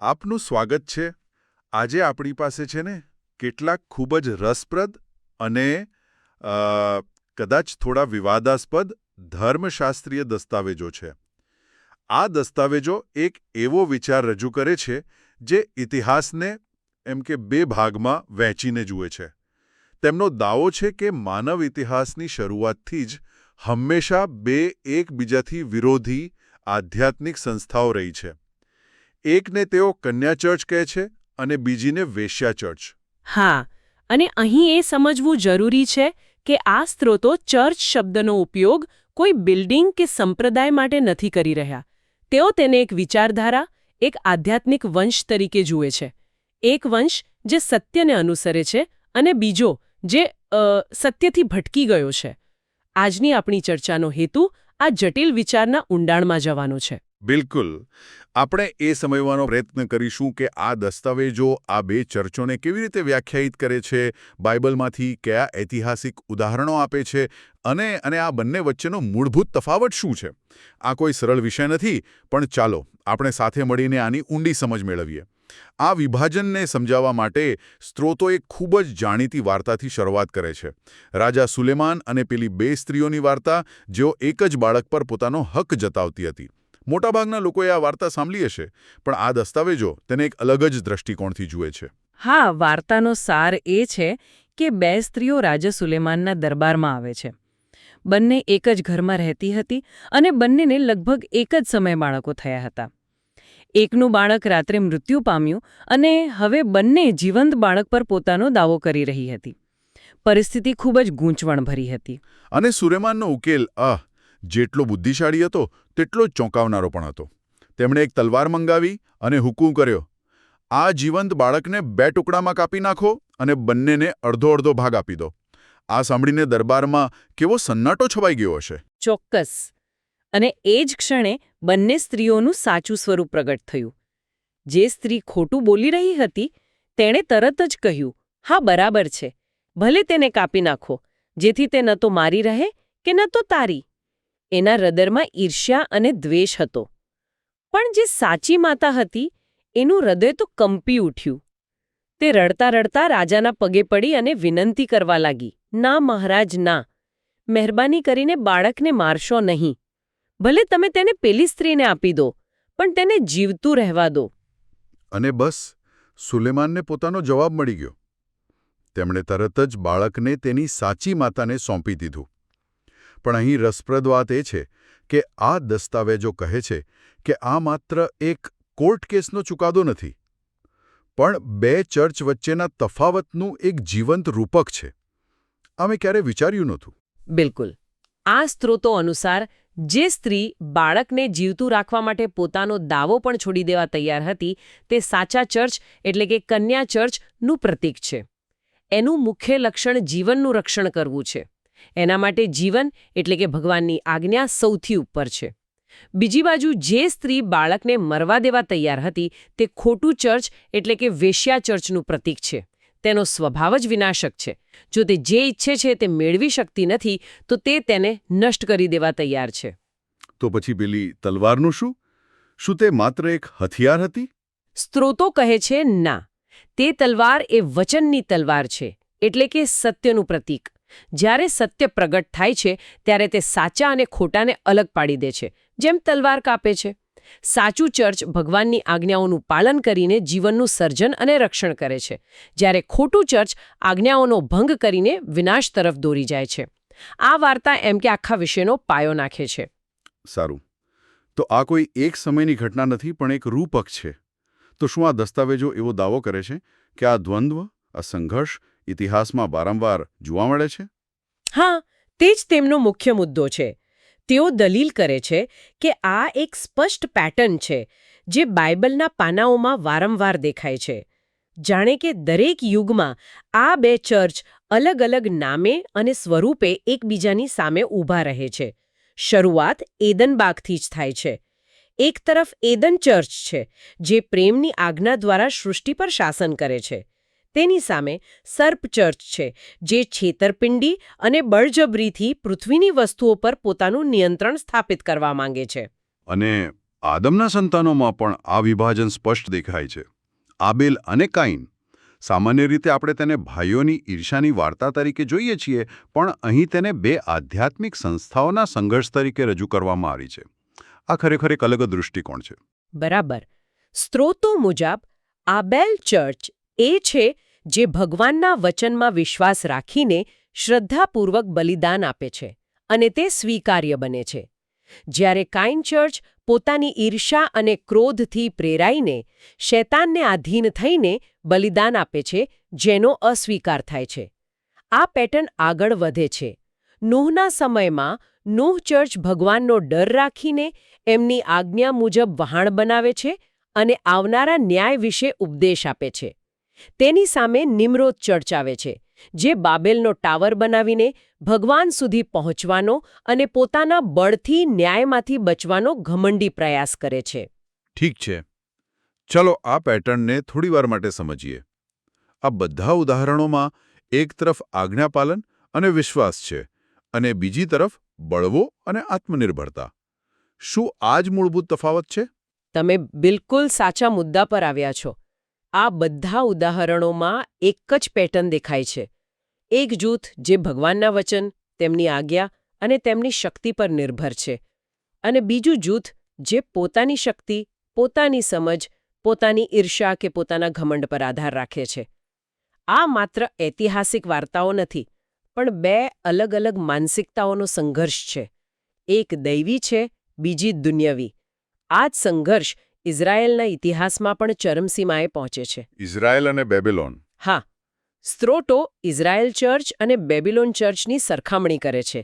આપનું સ્વાગત છે. આજે આપણી પાસે છે ને કેટલાક ખૂબ જ રસપ્રદ અને કદાચ થોડા વિવાદાસ્પદ ધર્મશાસ્ત્રીય દસ્તાવેજો છે. આ દસ્તાવેજો એક એવો વિચાર રજૂ કરે છે જે ઇતિહાસને એમ કે બે ભાગમાં વહેંચીને જુએ છે. તેમનો દાવો છે કે માનવ ઇતિહાસની શરૂઆતથી જ હંમેશા બે એકબીજાથી વિરોધી આધ્યાત્મિક સંસ્થાઓ રહી છે. એકને તેઓ કન્યા ચર્ચ કહે છે અને બીજીને વેશ્યા ચર્ચ. હા, અને અહીં એ સમજવું જરૂરી છે કે આ સ્ત્રોતો ચર્ચ શબ્દનો ઉપયોગ કોઈ બિલ્ડિંગ કે સંપ્રદાય માટે નથી કરી રહ્યા. તેઓ તેને એક વિચારધારા, એક આધ્યાત્મિક વંશ તરીકે જુએ છે. એક વંશ જે સત્યને અનુસરે છે અને બીજો જે સત્યથી ભટકી ગયો છે. આજની આપણી ચર્ચાનો હેતુ આ જટિલ વિચારના ઊંડાણમાં જવાનો છે. બિલકુલ. આપણે એ સમજવાનો પ્રયત્ન કરીશું કે આ દસ્તાવેજો આ બે ચર્ચોને કેવી રીતે વ્યાખ્યાયિત કરે છે, બાઇબલમાંથી કયા ઐતિહાસિક ઉદાહરણો આપે છે અને આ બંને વચ્ચેનો મૂળભૂત તફાવત શું છે. આ કોઈ સરળ વિષય નથી, પણ ચાલો આપણે સાથે મળીને આની ઊંડી સમજ મેળવીએ. આ વિભાજનને સમજાવવા માટે સ્ત્રોતો એક ખૂબ જ જાણીતી વાર્તાથી શરૂઆત કરે છે. રાજા સુલેમાન અને પેલી બે સ્ત્રીઓની વાર્તા, જેઓ એક જ બાળક પર પોતાનો હક જતાવતી હતી. મોટાભાગના લોકોએ આ વાર્તા સાંભળી હશે, પણ આ દસ્તાવેજો તેને એક અલગ જ દ્રષ્ટિકોણથી જુએ છે. હા, વાર્તાનો સાર એ છે કે બે સ્ત્રીઓ રાજા સુલેમાનના દરબારમાં આવે છે. બંને એક જ ઘરમાં રહેતી હતી અને બંનેને લગભગ એક જ સમયે બાળકો થયા હતા. એકનું બાળક રાત્રે મૃત્યુ પામ્યું અને હવે બંને જીવંત બાળક પર પોતાનો દાવો કરી રહી હતી. પરિસ્થિતિ ખૂબ જ ગૂંચવણભરી હતી. અને સુલેમાનનો ઉકેલ જેટલો બુદ્ધિશાળી હતો તેટલો જ ચોંકાવનારો પણ હતો. તેમણે એક તલવાર મંગાવી અને હુકમ કર્યો, આ જીવંત બાળકને 2 ટુકડામાં કાપી નાખો અને બંનેને અડધો અડધો ભાગ આપી દો. આ સાંભળીને દરબારમાં કેવો સન્નાટો છવાઈ ગયો હશે. ચોક્કસ. અને એ જ ક્ષણે બંને સ્ત્રીઓનું સાચું સ્વરૂપ પ્રગટ થયું. જે સ્ત્રી ખોટું બોલી રહી હતી તેણે તરત જ કહ્યું, હા, બરાબર છે, ભલે તેને કાપી નાખો, જેથી તે ન તો મારી રહે કે ન તો તારી. એના હૃદયમાં ઈર્ષ્યા અને દ્વેષ હતો. પણ જે સાચી માતા હતી એનું હૃદય તો કંપી ઉઠ્યું. તે રડતા રડતા રાજાના પગે પડી અને વિનંતી કરવા લાગી, ના મહારાજ, ના, મહેરબાની કરીને બાળકને મારશો નહીં. ભલે તમે તેને પેલી સ્ત્રીને આપી દો, પણ તેને જીવતું રહેવા દો. અને બસ, સુલેમાનને પોતાનો જવાબ મળી ગયો. તેમણે તરત જ બાળકને તેની સાચી માતાને સોંપી દીધું. પણ અહીં રસપ્રદ વાત એ છે કે આ દસ્તાવેજો કહે છે કે આ માત્ર એક કોર્ટ કેસનો ચુકાદો નથી, પણ બે ચર્ચ વચ્ચેના તફાવતનું એક જીવંત રૂપક છે. આ મેં ક્યારેય વિચાર્યું નહોતું. બિલકુલ. આ સ્ત્રોતો અનુસાર જે સ્ત્રી બાળકને જીવતું રાખવા માટે પોતાનો દાવો પણ છોડી દેવા તૈયાર હતી તે સાચા ચર્ચ એટલે કે કન્યા ચર્ચનું પ્રતીક છે. એનું મુખ્ય લક્ષણ જીવનનું રક્ષણ કરવું છે. એના માટે જીવન એટલે કે ભગવાનની આજ્ઞા સૌથી ઉપર છે. બીજી બાજુ જે સ્ત્રી બાળકને મરવા દેવા તૈયાર હતી તે ખોટું ચર્ચ એટલે કે વેશ્યા ચર્ચનું પ્રતીક છે. તેનો સ્વભાવ જ વિનાશક છે. જો તે જે ઈચ્છે છે તે મેળવી શકતી નથી તો તે તેને નષ્ટ કરી દેવા તૈયાર છે. તો પછી પેલી તલવારનું શું? શું તે માત્ર એક હથિયાર હતી? સ્ત્રોતો કહે છે ના. તે તલવાર એ વચનની તલવાર છે, એટલે કે સત્યનું પ્રતીક. જ્યારે સત્ય પ્રગટ થાય છે ત્યારે તે સાચા અને ખોટાને અલગ પાડી દે છે, જેમ તલવાર કાપે છે. સાચું ચર્ચ ભગવાનની આજ્ઞાઓનું પાલન કરીને જીવનનું સર્જન અને રક્ષણ કરે છે, જ્યારે ખોટું ચર્ચ આજ્ઞાઓનો ભંગ કરીને વિનાશ તરફ દોરી જાય છે. આ વાર્તા એમ કે આખા વિષયનો પાયો નાખે છે. સારું. તો આ કોઈ એક સમયની ઘટના નથી, પણ એક રૂપક છે. તો શું આ દસ્તાવેજો એવો દાવો કરે છે કે આ દ્વંદ્વ, આ સંઘર્ષ ઇતિહાસમાં વારંવાર જોવા મળે છે? હા, તે જ તેમનો મુખ્ય મુદ્દો છે. તેઓ દલીલ કરે છે કે આ એક સ્પષ્ટ પેટર્ન છે જે બાઇબલના પાનાઓમાં વારંવાર દેખાય છે. જાણે કે દરેક યુગમાં આ બે ચર્ચ અલગ અલગ નામે અને સ્વરૂપે એકબીજાની સામે ઊભા રહે છે. શરૂઆત એદનબાગથી જ થાય છે. એક તરફ એદન ચર્ચ છે જે પ્રેમની આજ્ઞા દ્વારા સૃષ્ટિ પર શાસન કરે છે. તેની સામે સર્પ ચર્ચ છે જે છેતરપિંડી અને બળજબરીથી પૃથ્વીની વસ્તુઓ પર પોતાનું નિયંત્રણ સ્થાપિત કરવા માંગે છે. અને આદમના સંતાનોમાં પણ આ વિભાજન સ્પષ્ટ દેખાય છે. આબેલ અને કાઈન. સામાન્ય રીતે આપણે તેને ભાઈઓની ઈર્ષાની વાર્તા તરીકે જોઈએ છીએ, પણ અહીં તેને બે આધ્યાત્મિક સંસ્થાઓના સંઘર્ષ તરીકે રજૂ કરવામાં આવી છે. આ ખરેખર એક અલગ દૃષ્ટિકોણ છે. બરાબર. સ્ત્રોતો મુજબ આબેલ ચર્ચ એ છે જે ભગવાનના વચનમાં વિશ્વાસ રાખીને શ્રદ્ધાપૂર્વક બલિદાન આપે છે અને તે સ્વીકાર્ય બને છે. જ્યારે કાઈન ચર્ચ પોતાની ઈર્ષા અને ક્રોધથી પ્રેરાઈને શૈતાનને આધીન થઈને બલિદાન આપે છે, જેનો અસ્વીકાર થાય છે. આ પેટર્ન આગળ વધે છે. નૂહના સમયમાં નૂહ ચર્ચ ભગવાનનો ડર રાખીને એમની આજ્ઞા મુજબ વહાણ બનાવે છે અને આવનારા ન્યાય વિશે ઉપદેશ આપે છે. તેની સામે નિમ્રોદ ચર્ચ આવે છે, જે બાબેલનો ટાવર બનાવીને ભગવાન સુધી પહોંચવાનો અને પોતાના બળથી ન્યાયમાંથી બચવાનો ઘમંડી પ્રયાસ કરે છે. ઠીક છે. ચલો આ પેટર્નને થોડીવાર માટે સમજીએ. આ બધા ઉદાહરણોમાં એક તરફ આજ્ઞાપાલન અને વિશ્વાસ છે અને બીજી તરફ બળવો અને આત્મનિર્ભરતા. શું આ જ મૂળભૂત તફાવત છે? તમે બિલકુલ સાચા મુદ્દા પર આવ્યા છો. આ બધા ઉદાહરણોમાં એક જ પેટર્ન દેખાય છે. એક જૂથ જે ભગવાનના વચન, તેમની આજ્ઞા અને તેમની શક્તિ પર નિર્ભર છે, અને બીજું જૂથ જે પોતાની શક્તિ, પોતાની સમજ, પોતાની ઈર્ષા કે પોતાના ઘમંડ પર આધાર રાખે છે. આ માત્ર ઐતિહાસિક વાર્તાઓ નથી, પણ બે અલગ અલગ માનસિકતાઓનો સંઘર્ષ છે. એક દૈવી છે, બીજી દુન્યવી. આ જ સંઘર્ષ ઇઝરાયેલના ઇતિહાસમાં પણ ચરમસીમાએ પહોંચે છે. ઇઝરાયેલ અને બેબીલોન. હા, સ્ત્રોતો ઇઝરાયેલ ચર્ચ અને બેબીલોન ચર્ચની સરખામણી કરે છે.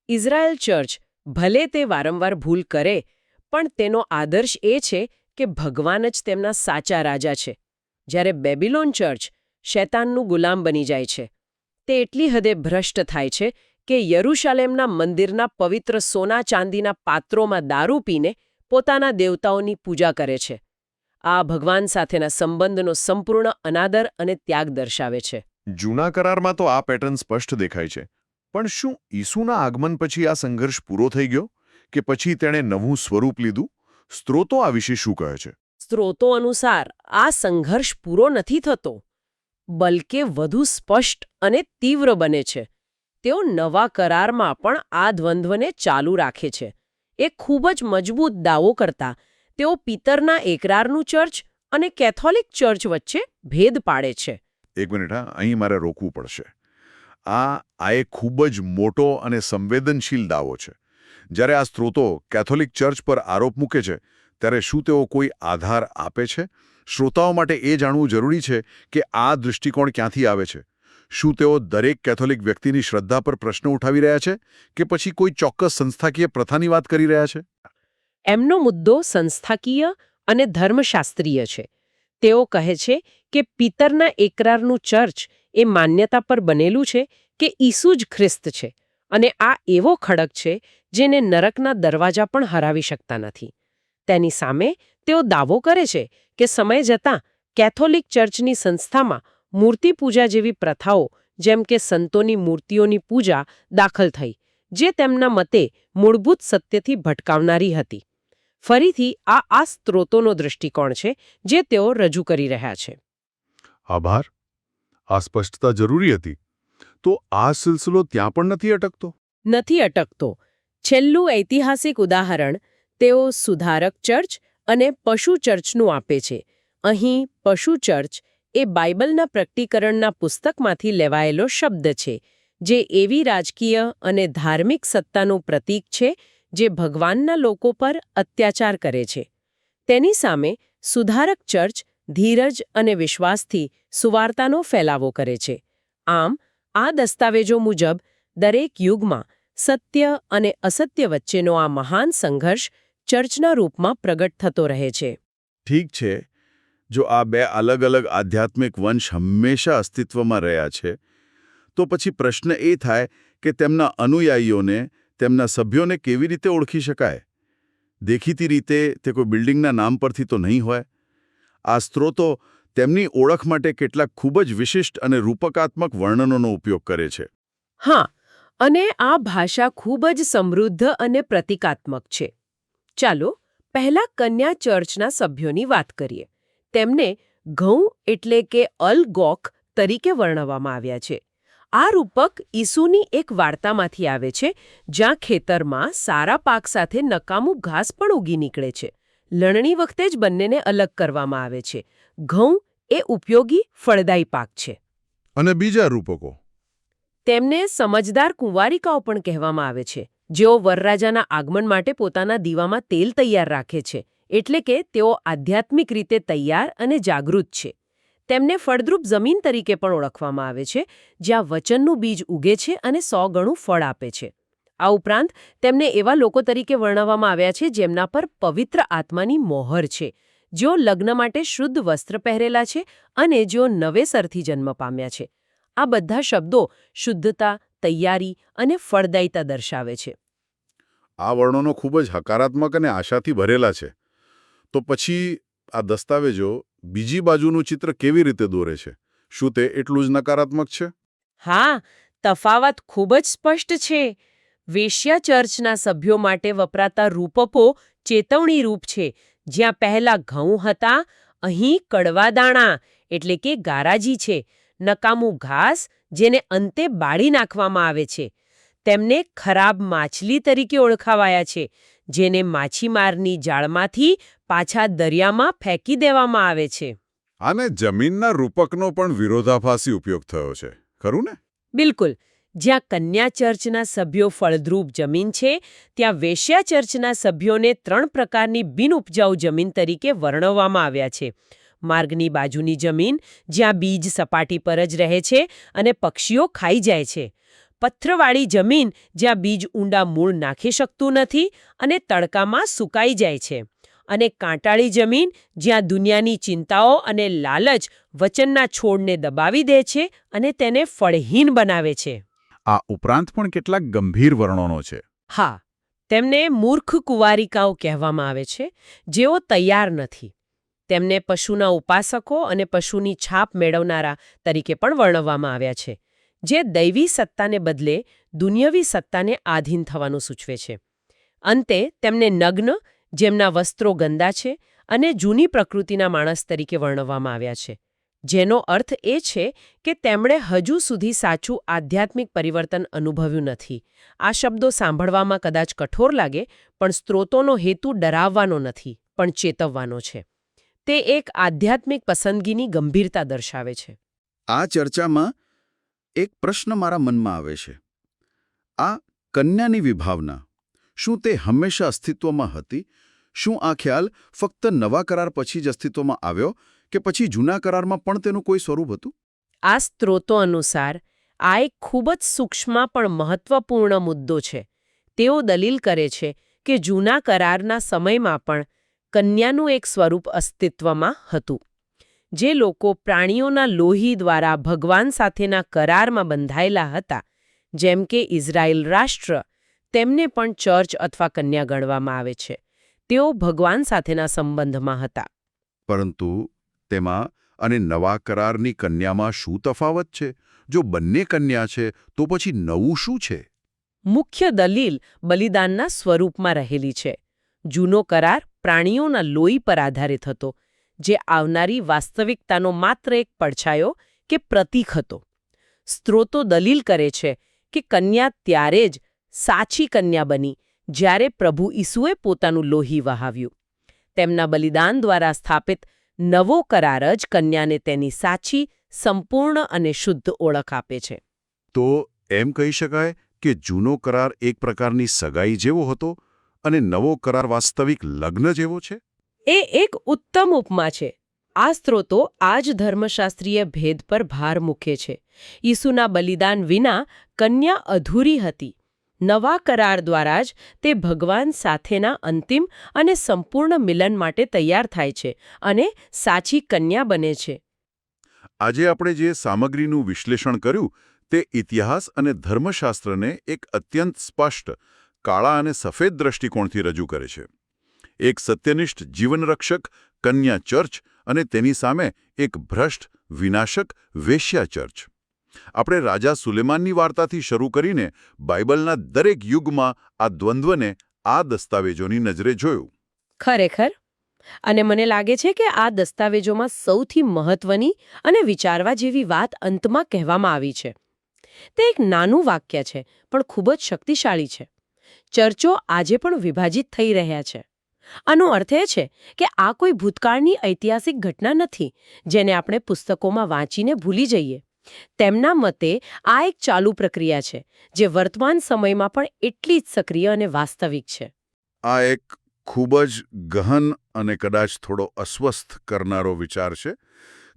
ઇઝરાયેલ ચર્ચ ભલે તે વારંવાર ભૂલ કરે, પણ તેનો આદર્શ એ છે કે ભગવાન જ તેમના સાચા રાજા છે. જ્યારે બેબીલોન ચર્ચ શૈતાનનું ગુલામ બની જાય છે. તે એટલી હદે ભ્રષ્ટ થાય છે કે યરૂશાલેમના મંદિરના પવિત્ર સોના ચાંદીના પાત્રોમાં દારૂ પીને પોતાના દેવતાઓની પૂજા કરે છે. આ ભગવાન સાથેના સંબંધનો સંપૂર્ણ અનાદર અને ત્યાગ દર્શાવે છે. જૂના કરારમાં તો આ પેટર્ન સ્પષ્ટ દેખાય છે. પણ શું ઈસુના આગમન પછી આ સંઘર્ષ પૂરો થઈ ગયો કે પછી તેણે નવું સ્વરૂપ લીધું? સ્ત્રોતો આ વિશે શું કહે છે? સ્ત્રોતો અનુસાર આ સંઘર્ષ પૂરો નથી થતો, બલકે વધુ સ્પષ્ટ અને તીવ્ર બને છે. તેઓ નવા કરારમાં પણ આ દ્વંદ્વને ચાલુ રાખે છે. એક ખૂબ જ મજબૂત દાવો કરતા તેઓ પિતરના એકરારનું ચર્ચ અને કેથોલિક ચર્ચ વચ્ચે ભેદ પાડે છે. એક મિનિટ, અહીં મારે રોકવું પડશે. આ એક ખૂબ જ મોટો અને સંવેદનશીલ દાવો છે. જ્યારે આ સ્ત્રોતો કેથોલિક ચર્ચ પર આરોપ મૂકે છે, ત્યારે શું તેઓ કોઈ આધાર આપે છે? શ્રોતાઓ માટે એ જાણવું જરૂરી છે કે આ દૃષ્ટિકોણ ક્યાંથી આવે છે. શું તેઓ દરેક કેથોલિક વ્યક્તિની શ્રદ્ધા પર પ્રશ્ન ઉઠાવી રહ્યા છે કે પછી કોઈ ચોક્કસ સંસ્થાકીય પ્રથાની વાત કરી રહ્યા છે? એમનો મુદ્દો સંસ્થાકીય અને ધર્મશાસ્ત્રીય છે. તેઓ કહે છે કે પિતરના એકરારનું ચર્ચ એ માન્યતા પર બનેલું છે કે ઈસુ જ ખ્રિસ્ત છે, અને આ એવો ખડક છે જેને નરકના દરવાજા પણ હરાવી શકતા નથી. તેની સામે તેઓ દાવો કરે છે કે સમય જતાં કેથોલિક ચર્ચની સંસ્થામાં મૂર્તિ પૂજા જેવી પ્રથાઓ, જેમ કે સંતોની મૂર્તિઓની પૂજા, દાખલ થઈ, જે તેમના મતે મૂળભૂત સત્યથી ભટકાવનારી હતી. ફરીથી આ સ્ત્રોતોનો દૃષ્ટિકોણ છે જે તેઓ રજૂ કરી રહ્યા છે. આભાર. આ સ્પષ્ટતા જરૂરી હતી. તો આ સિલસિલો ત્યાં પણ નથી અટકતો? નથી અટકતો. છેલ્લું ઐતિહાસિક ઉદાહરણ તેઓ સુધારક ચર્ચ અને પશુ ચર્ચનું આપે છે. અહીં પશુ ચર્ચ એ બાઇબલના પ્રકટીકરણના પુસ્તકમાંથી લેવાયેલો શબ્દ છે, જે એવી રાજકીય અને ધાર્મિક સત્તાનું પ્રતીક છે જે ભગવાનના લોકો પર અત્યાચાર કરે છે. તેની સામે સુધારક ચર્ચ ધીરજ અને વિશ્વાસથી સુવાર્તાનો ફેલાવો કરે છે. આમ, આ દસ્તાવેજો મુજબ દરેક યુગમાં સત્ય અને અસત્ય વચ્ચેનો આ મહાન સંઘર્ષ ચર્ચના રૂપમાં પ્રગટ થતો રહે છે. ઠીક છે. જો આ બે અલગ અલગ આધ્યાત્મિક વંશ હંમેશા અસ્તિત્વમાં રહ્યા છે, તો પછી પ્રશ્ન એ થાય કે તેમના અનુયાયીઓને, તેમના સભ્યોને કેવી રીતે ઓળખી શકાય? દેખીતી રીતે તે કોઈ બિલ્ડિંગના નામ પરથી તો નહીં હોય. આ સ્ત્રોતો તેમની ઓળખ માટે કેટલાક ખૂબ જ વિશિષ્ટ અને રૂપકાત્મક વર્ણનોનો ઉપયોગ કરે છે. હા, અને આ ભાષા ખૂબ જ સમૃદ્ધ અને પ્રતિકાત્મક છે. ચાલો પહેલા કન્યા ચર્ચના સભ્યોની વાત કરીએ. તેમને ઘઉં એટલે કે અલ-ગોક તરીકે વર્ણવવામાં આવ્યા છે. આ રૂપક ઈસુની એક વાર્તામાંથી આવે છે, જ્યાં ખેતરમાં સારા પાક સાથે નકામું ઘાસ પણ ઉગી નીકળે છે. લણણી વખતે જ બંનેને અલગ કરવામાં આવે છે. ઘઉં એ ઉપયોગી ફળદાયી પાક છે. અને બીજા રૂપકો? તેમને સમજદાર કુંવારિકાઓ પણ કહેવામાં આવે છે, જેઓ વરરાજાના આગમન માટે પોતાના દીવામાં તેલ તૈયાર રાખે છે. એટલે કે તેઓ આધ્યાત્મિક રીતે તૈયાર અને જાગૃત છે. તેમને ફળદ્રુપ જમીન તરીકે પણ ઓળખવામાં આવે છે, જ્યાં વચનનું બીજ ઉગે છે અને 100 ગણું ફળ આપે છે. આ ઉપરાંત તેમને એવા લોકો તરીકે વર્ણવવામાં આવ્યા છે જેમના પર પવિત્ર આત્માની મોહર છે, જેઓ લગ્ન માટે શુદ્ધ વસ્ત્ર પહેરેલા છે અને જેઓ નવેસરથી જન્મ પામ્યા છે. આ બધા શબ્દો શુદ્ધતા, તૈયારી અને ફળદાયિતા દર્શાવે છે. આ વર્ણનો ખૂબ જ હકારાત્મક અને આશાથી ભરેલા છે. તો પછી આ દસ્તાવેજો બીજી બાજુનું ચિત્ર કેવી રીતે દોરે છે? શું તે એટલું જ નકારાત્મક છે? હા, તફાવત ખૂબ જ સ્પષ્ટ છે. વેશ્યા ચર્ચના સભ્યો માટે વપરાતા રૂપકો ચેતવણી રૂપ છે. જ્યાં પહેલા ઘઉં હતા, અહીં કડવા દાણા એટલે કે ગારાજી છે. નકામું ઘાસ જેને અંતે બાળી નાખવામાં આવે છે. તેમને ખરાબ માછલી તરીકે ઓળખાવાયા છે, જેને માછીમારની જાળમાંથી પાછા દરિયામાં ફેંકી દેવામાં આવે છે. આને જમીનના રૂપકનો પણ વિરોધાભાસી ઉપયોગ થયો છે, ખરું ને? બિલકુલ. જ્યાં કન્યા ચર્ચના સભ્યો ફળદ્રુપ જમીન છે, ત્યાં વેશ્યા ચર્ચના સભ્યોને 3 પ્રકારની બિનઉપજાઉ જમીન તરીકે વર્ણવવામાં આવ્યા છે. માર્ગની બાજુની જમીન, જ્યાં બીજ સપાટી પર જ રહે છે અને પક્ષીઓ ખાઈ જાય છે. પથ્થરવાળી જમીન, જ્યાં બીજ ઊંડા મૂળ નાખી શકતું નથી અને તડકામાં સુકાઈ જાય છે. અને કાંટાળી જમીન, જ્યાં દુનિયાની ચિંતાઓ અને લાલચ વચનના છોડને દબાવી દે છે અને તેને ફળહીન બનાવે છે. આ ઉપરાંત પણ કેટલાક ગંભીર વર્ણનો છે. હા, તેમને મૂર્ખ કુંવારિકાઓ કહેવામાં આવે છે, જેઓ તૈયાર નથી. તેમને પશુના ઉપાસકો અને પશુની છાપ મેળવનારા તરીકે પણ વર્ણવવામાં આવ્યા છે, જે દૈવી સત્તાને બદલે દુન્યવી સત્તાને આધીન થવાનું સૂચવે છે. અંતે તેમને નગ્ન, જેમના વસ્ત્રો ગંદા છે, અને જૂની પ્રકૃતિના માણસ તરીકે વર્ણવવામાં આવ્યા છે, જેનો અર્થ એ છે કે તેમણે હજુ સુધી સાચું આધ્યાત્મિક પરિવર્તન અનુભવ્યું નથી. આ શબ્દો સાંભળવામાં કદાચ કઠોર લાગે, પણ સ્ત્રોતોનો હેતુ ડરાવવાનો નથી, પણ ચેતવવાનો છે. તે એક આધ્યાત્મિક પસંદગીની ગંભીરતા દર્શાવે છે. આ ચર્ચામાં એક પ્રશ્ન મારા મનમાં આવે છે. આ કન્યાની વિભાવના, શું તે હંમેશા અસ્તિત્વમાં હતી? શું આ ખ્યાલ ફક્ત નવા કરાર પછી જ અસ્તિત્વમાં આવ્યો કે પછી જૂના કરારમાં પણ તેનું કોઈ સ્વરૂપ હતું? આ સ્ત્રોતો અનુસાર આ એક ખૂબ જ સૂક્ષ્મ પણ મહત્વપૂર્ણ મુદ્દો છે. તેઓ દલીલ કરે છે કે જૂના કરારના સમયમાં પણ કન્યાનું એક સ્વરૂપ અસ્તિત્વમાં હતું. જે લોકો પ્રાણીઓના લોહી દ્વારા ભગવાન સાથેના કરારમાં બંધાયેલા હતા, જેમ કે ઇઝરાયેલ રાષ્ટ્ર, તેમને પણ ચર્ચ અથવા કન્યા ગણવામાં આવે છે. તેઓ ભગવાન સાથેના સંબંધમાં હતા. પરંતુ તેમાં અને નવા કરારની કન્યામાં શું તફાવત છે? જો બંને કન્યા છે, તો પછી નવું શું છે? મુખ્ય દલીલ બલિદાનના સ્વરૂપમાં રહેલી છે. જૂનો કરાર પ્રાણીઓના લોહી પર આધારિત હતો, જે આવનારી વાસ્તવિકતાનો માત્ર એક પડછાયો કે પ્રતીક હતો. સ્ત્રોતો દલીલ કરે છે કે કન્યા ત્યારે જ સાચી કન્યા બની જ્યારે પ્રભુ ઈસુએ પોતાનું લોહી વહાવ્યું. તેમના બલિદાન દ્વારા સ્થાપિત નવો કરાર જ કન્યાને તેની સાચી, સંપૂર્ણ અને શુદ્ધ ઓળખ આપે છે. તો એમ કહી શકાય કે જૂનો કરાર એક પ્રકારની સગાઈ જેવો હતો અને નવો કરાર વાસ્તવિક લગ્ન જેવો છે? એ એક ઉત્તમ ઉપમા છે. આ સ્ત્રોતો આ જ ધર્મશાસ્ત્રીય ભેદ પર ભાર મૂકે છે. ઈસુના બલિદાન વિના કન્યા અધૂરી હતી. નવા કરાર દ્વારા જ તે ભગવાન સાથેના અંતિમ અને સંપૂર્ણ મિલન માટે તૈયાર થાય છે અને સાચી કન્યા બને છે. આજે આપણે જે સામગ્રીનું વિશ્લેષણ કર્યું તે ઇતિહાસ અને ધર્મશાસ્ત્રને એક અત્યંત સ્પષ્ટ, કાળા અને સફેદ દ્રષ્ટિકોણથી રજૂ કરે છે. એક સત્યનિષ્ઠ જીવનરક્ષક કન્યા ચર્ચ અને તેની સામે એક ભ્રષ્ટ, વિનાશક વેશ્યા ચર્ચ. આપણે રાજા સુલેમાનની વાર્તાથી શરૂ કરીને બાઇબલના દરેક યુગમાં આ દ્વંદ્વને આ દસ્તાવેજોની નજરે જોયું. ખરેખર. અને મને લાગે છે કે આ દસ્તાવેજોમાં સૌથી મહત્વની અને વિચારવા જેવી વાત અંતમાં કહેવામાં આવી છે. તે એક નાનું વાક્ય છે, પણ ખૂબ જ શક્તિશાળી છે. ચર્ચો આજે પણ વિભાજિત થઈ રહ્યા છે. આનો અર્થ એ છે કે આ કોઈ ભૂતકાળની ઐતિહાસિક ઘટના નથી જેને આપણે પુસ્તકોમાં વાંચીને ભૂલી જઈએ. તેમના મતે આ એક ચાલુ પ્રક્રિયા છે જે વર્તમાન સમયમાં પણ એટલી જ સક્રિય અને વાસ્તવિક છે. આ એક ખૂબ જ ગહન અને કદાચ થોડો અસ્વસ્થ કરનારો વિચાર છે.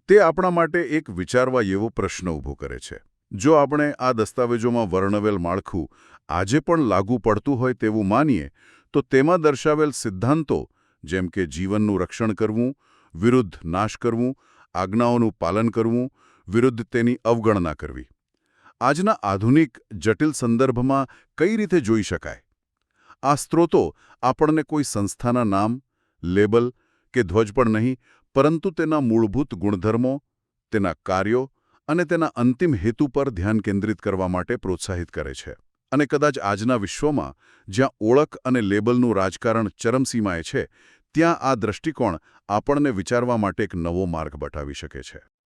તે આપણા માટે એક વિચારવા જેવો પ્રશ્ન ઊભો કરે છે. જો આપણે આ દસ્તાવેજોમાં વર્ણવેલ માળખું આજે પણ લાગુ પડતું હોય તેવું માનીએ, તો તેમાં દર્શાવેલ સિદ્ધાંતો જેમ કે જીવનનું રક્ષણ કરવું, વિરુદ્ધ નાશ કરવું, આજ્ઞાઓનું પાલન કરવું, વિરુદ્ધ તેની અવગણના કરવી, આજના આધુનિક જટિલ સંદર્ભમાં કઈ રીતે જોઈ શકાય? આ સ્ત્રોતો આપણને કોઈ સંસ્થાના નામ, લેબલ કે ધ્વજ પણ નહીં, પરંતુ તેના મૂળભૂત ગુણધર્મો, તેના કાર્યો અને તેના અંતિમ હેતુ પર ધ્યાન કેન્દ્રિત કરવા માટે પ્રોત્સાહિત કરે છે. અને કદાચ આજના વિશ્વમાં જ્યાં ઓળખ અને લેબલનું રાજકારણ ચરમસીમાએ છે, ત્યાં આ દૃષ્ટિકોણ આપણને વિચારવા માટે એક નવો માર્ગ બતાવી શકે છે.